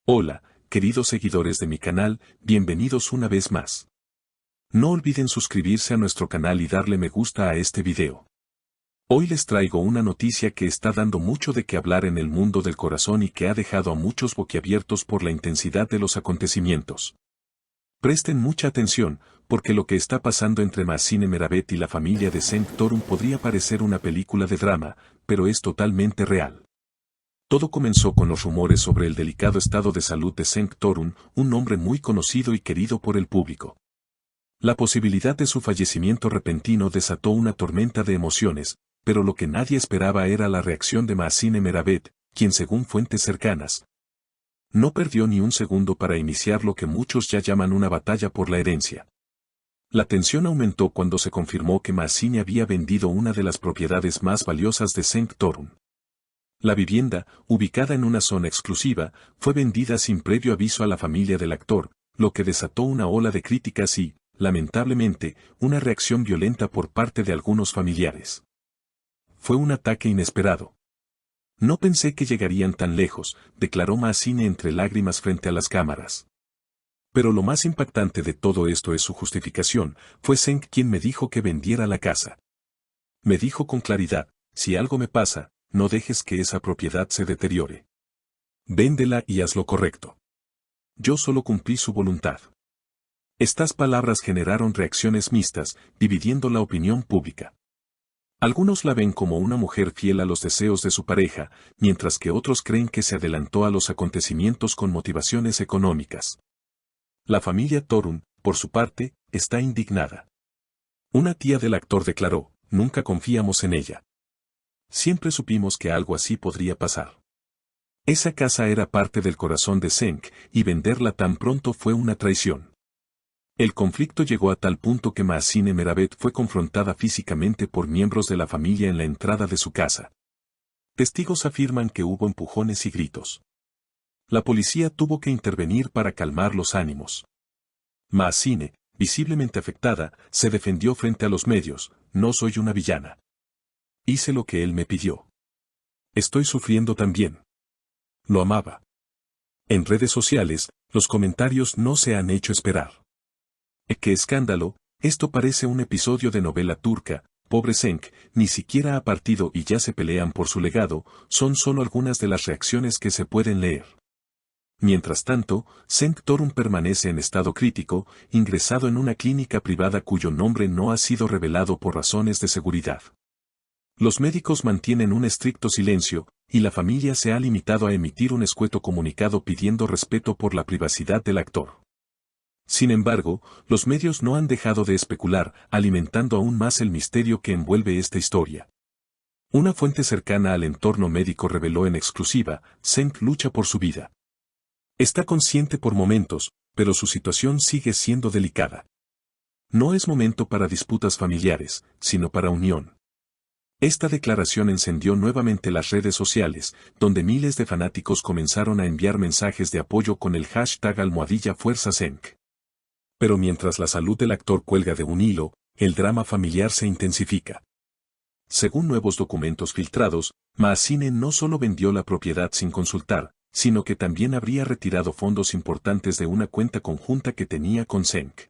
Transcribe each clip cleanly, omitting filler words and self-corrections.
Hola, queridos seguidores de mi canal, bienvenidos una vez más. No olviden suscribirse a nuestro canal y darle me gusta a este video. Hoy les traigo una noticia que está dando mucho de qué hablar en el mundo del corazón y que ha dejado a muchos boquiabiertos por la intensidad de los acontecimientos. Presten mucha atención, porque lo que está pasando entre Mahsine Meravet y la familia de Cenk Torun podría parecer una película de drama, pero es totalmente real. Todo comenzó con los rumores sobre el delicado estado de salud de Cenk Torun, un hombre muy conocido y querido por el público. La posibilidad de su fallecimiento repentino desató una tormenta de emociones, pero lo que nadie esperaba era la reacción de Mahsine Meravet, quien según fuentes cercanas, no perdió ni un segundo para iniciar lo que muchos ya llaman una batalla por la herencia. La tensión aumentó cuando se confirmó que Mahsine había vendido una de las propiedades más valiosas de Cenk Torun. La vivienda, ubicada en una zona exclusiva, fue vendida sin previo aviso a la familia del actor, lo que desató una ola de críticas y, lamentablemente, una reacción violenta por parte de algunos familiares. Fue un ataque inesperado. No pensé que llegarían tan lejos, declaró Mahsine entre lágrimas frente a las cámaras. Pero lo más impactante de todo esto es su justificación, fue Cenk quien me dijo que vendiera la casa. Me dijo con claridad, si algo me pasa, no dejes que esa propiedad se deteriore. Véndela y haz lo correcto. Yo solo cumplí su voluntad. Estas palabras generaron reacciones mixtas, dividiendo la opinión pública. Algunos la ven como una mujer fiel a los deseos de su pareja, mientras que otros creen que se adelantó a los acontecimientos con motivaciones económicas. La familia Torun, por su parte, está indignada. Una tía del actor declaró, nunca confiamos en ella. Siempre supimos que algo así podría pasar. Esa casa era parte del corazón de Cenk, y venderla tan pronto fue una traición. El conflicto llegó a tal punto que Mahsine Meravet fue confrontada físicamente por miembros de la familia en la entrada de su casa. Testigos afirman que hubo empujones y gritos. La policía tuvo que intervenir para calmar los ánimos. Mahsine, visiblemente afectada, se defendió frente a los medios, no soy una villana. Hice lo que él me pidió. Estoy sufriendo también. Lo amaba. En redes sociales, los comentarios no se han hecho esperar. ¡Qué escándalo! Esto parece un episodio de novela turca, pobre Cenk, ni siquiera ha partido y ya se pelean por su legado, son solo algunas de las reacciones que se pueden leer. Mientras tanto, Cenk Torun permanece en estado crítico, ingresado en una clínica privada cuyo nombre no ha sido revelado por razones de seguridad. Los médicos mantienen un estricto silencio, y la familia se ha limitado a emitir un escueto comunicado pidiendo respeto por la privacidad del actor. Sin embargo, los medios no han dejado de especular, alimentando aún más el misterio que envuelve esta historia. Una fuente cercana al entorno médico reveló en exclusiva, Cenk lucha por su vida. Está consciente por momentos, pero su situación sigue siendo delicada. No es momento para disputas familiares, sino para unión. Esta declaración encendió nuevamente las redes sociales, donde miles de fanáticos comenzaron a enviar mensajes de apoyo con el hashtag #Fuerza Cenk. Pero mientras la salud del actor cuelga de un hilo, el drama familiar se intensifica. Según nuevos documentos filtrados, Mahsine no solo vendió la propiedad sin consultar, sino que también habría retirado fondos importantes de una cuenta conjunta que tenía con Cenk.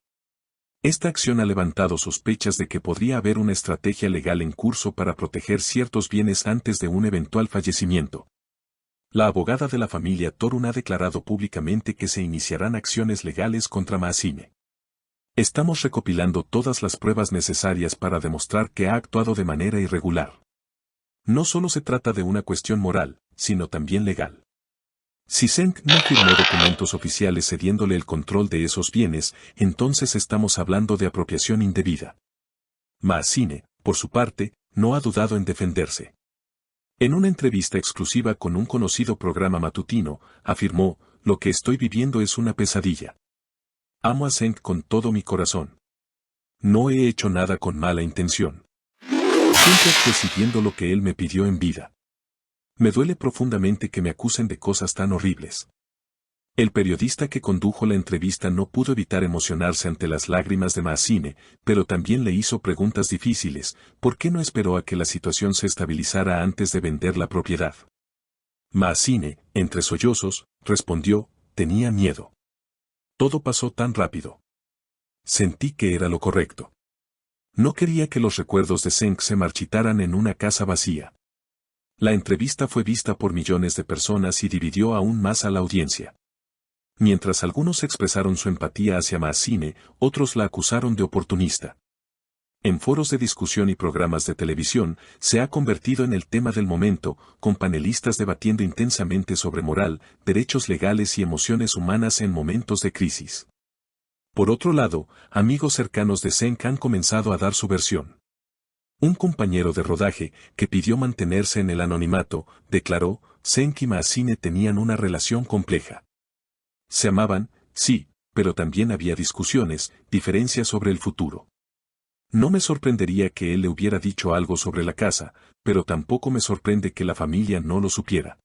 Esta acción ha levantado sospechas de que podría haber una estrategia legal en curso para proteger ciertos bienes antes de un eventual fallecimiento. La abogada de la familia Torun ha declarado públicamente que se iniciarán acciones legales contra Mahsine. Estamos recopilando todas las pruebas necesarias para demostrar que ha actuado de manera irregular. No solo se trata de una cuestión moral, sino también legal. Si Cenk no firmó documentos oficiales cediéndole el control de esos bienes, entonces estamos hablando de apropiación indebida. Mahsine, por su parte, no ha dudado en defenderse. En una entrevista exclusiva con un conocido programa matutino, afirmó, lo que estoy viviendo es una pesadilla. Amo a Cenk con todo mi corazón. No he hecho nada con mala intención. Siempre actué siguiendo lo que él me pidió en vida. Me duele profundamente que me acusen de cosas tan horribles. El periodista que condujo la entrevista no pudo evitar emocionarse ante las lágrimas de Mahsine, pero también le hizo preguntas difíciles, ¿por qué no esperó a que la situación se estabilizara antes de vender la propiedad? Mahsine, entre sollozos, respondió, tenía miedo. Todo pasó tan rápido. Sentí que era lo correcto. No quería que los recuerdos de Zeng se marchitaran en una casa vacía. La entrevista fue vista por millones de personas y dividió aún más a la audiencia. Mientras algunos expresaron su empatía hacia Mahsine, otros la acusaron de oportunista. En foros de discusión y programas de televisión, se ha convertido en el tema del momento, con panelistas debatiendo intensamente sobre moral, derechos legales y emociones humanas en momentos de crisis. Por otro lado, amigos cercanos de Zeng han comenzado a dar su versión. Un compañero de rodaje, que pidió mantenerse en el anonimato, declaró: Zeng y Mahsine tenían una relación compleja. Se amaban, sí, pero también había discusiones, diferencias sobre el futuro. No me sorprendería que él le hubiera dicho algo sobre la casa, pero tampoco me sorprende que la familia no lo supiera.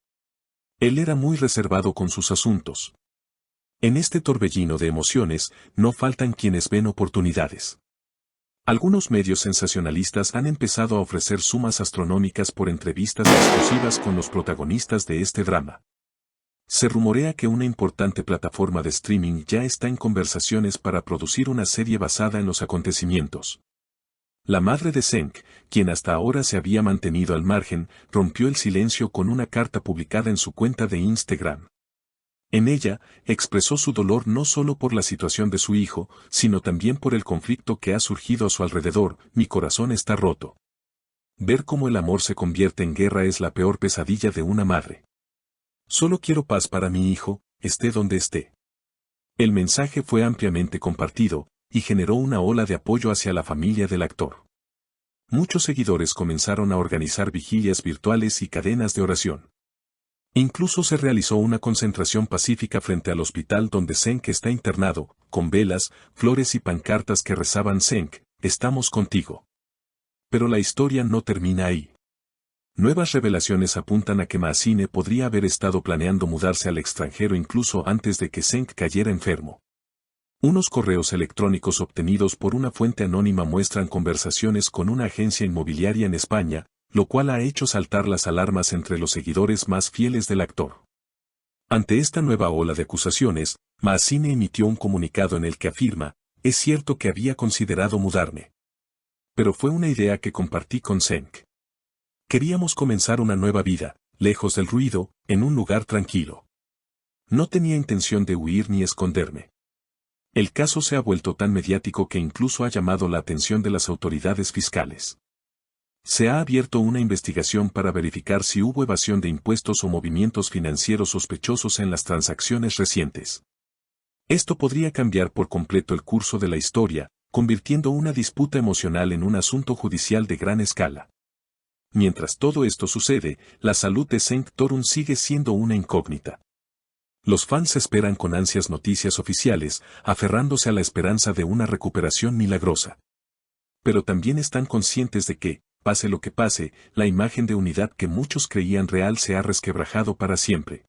Él era muy reservado con sus asuntos. En este torbellino de emociones, no faltan quienes ven oportunidades. Algunos medios sensacionalistas han empezado a ofrecer sumas astronómicas por entrevistas exclusivas con los protagonistas de este drama. Se rumorea que una importante plataforma de streaming ya está en conversaciones para producir una serie basada en los acontecimientos. La madre de Zeng, quien hasta ahora se había mantenido al margen, rompió el silencio con una carta publicada en su cuenta de Instagram. En ella, expresó su dolor no solo por la situación de su hijo, sino también por el conflicto que ha surgido a su alrededor. Mi corazón está roto. Ver cómo el amor se convierte en guerra es la peor pesadilla de una madre. Solo quiero paz para mi hijo, esté donde esté. El mensaje fue ampliamente compartido, y generó una ola de apoyo hacia la familia del actor. Muchos seguidores comenzaron a organizar vigilias virtuales y cadenas de oración. Incluso se realizó una concentración pacífica frente al hospital donde Zeng está internado, con velas, flores y pancartas que rezaban: Zeng, estamos contigo. Pero la historia no termina ahí. Nuevas revelaciones apuntan a que Mahsine podría haber estado planeando mudarse al extranjero incluso antes de que Zeng cayera enfermo. Unos correos electrónicos obtenidos por una fuente anónima muestran conversaciones con una agencia inmobiliaria en España, lo cual ha hecho saltar las alarmas entre los seguidores más fieles del actor. Ante esta nueva ola de acusaciones, Mahsine emitió un comunicado en el que afirma: es cierto que había considerado mudarme. Pero fue una idea que compartí con Zeng. Queríamos comenzar una nueva vida, lejos del ruido, en un lugar tranquilo. No tenía intención de huir ni esconderme. El caso se ha vuelto tan mediático que incluso ha llamado la atención de las autoridades fiscales. Se ha abierto una investigación para verificar si hubo evasión de impuestos o movimientos financieros sospechosos en las transacciones recientes. Esto podría cambiar por completo el curso de la historia, convirtiendo una disputa emocional en un asunto judicial de gran escala. Mientras todo esto sucede, la salud de Zeng Torun sigue siendo una incógnita. Los fans esperan con ansias noticias oficiales, aferrándose a la esperanza de una recuperación milagrosa. Pero también están conscientes de que, pase lo que pase, la imagen de unidad que muchos creían real se ha resquebrajado para siempre.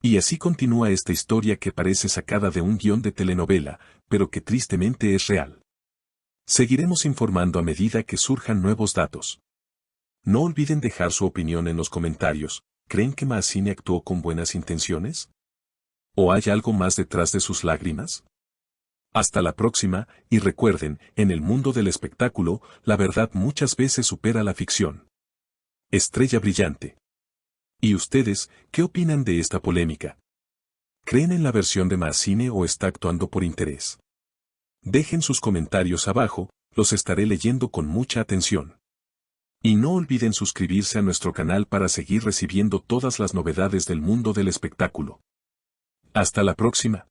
Y así continúa esta historia que parece sacada de un guión de telenovela, pero que tristemente es real. Seguiremos informando a medida que surjan nuevos datos. No olviden dejar su opinión en los comentarios. ¿Creen que Mahsine actuó con buenas intenciones? ¿O hay algo más detrás de sus lágrimas? Hasta la próxima, y recuerden, en el mundo del espectáculo, la verdad muchas veces supera la ficción. Estrella brillante. ¿Y ustedes, qué opinan de esta polémica? ¿Creen en la versión de Mahsine o está actuando por interés? Dejen sus comentarios abajo, los estaré leyendo con mucha atención. Y no olviden suscribirse a nuestro canal para seguir recibiendo todas las novedades del mundo del espectáculo. Hasta la próxima.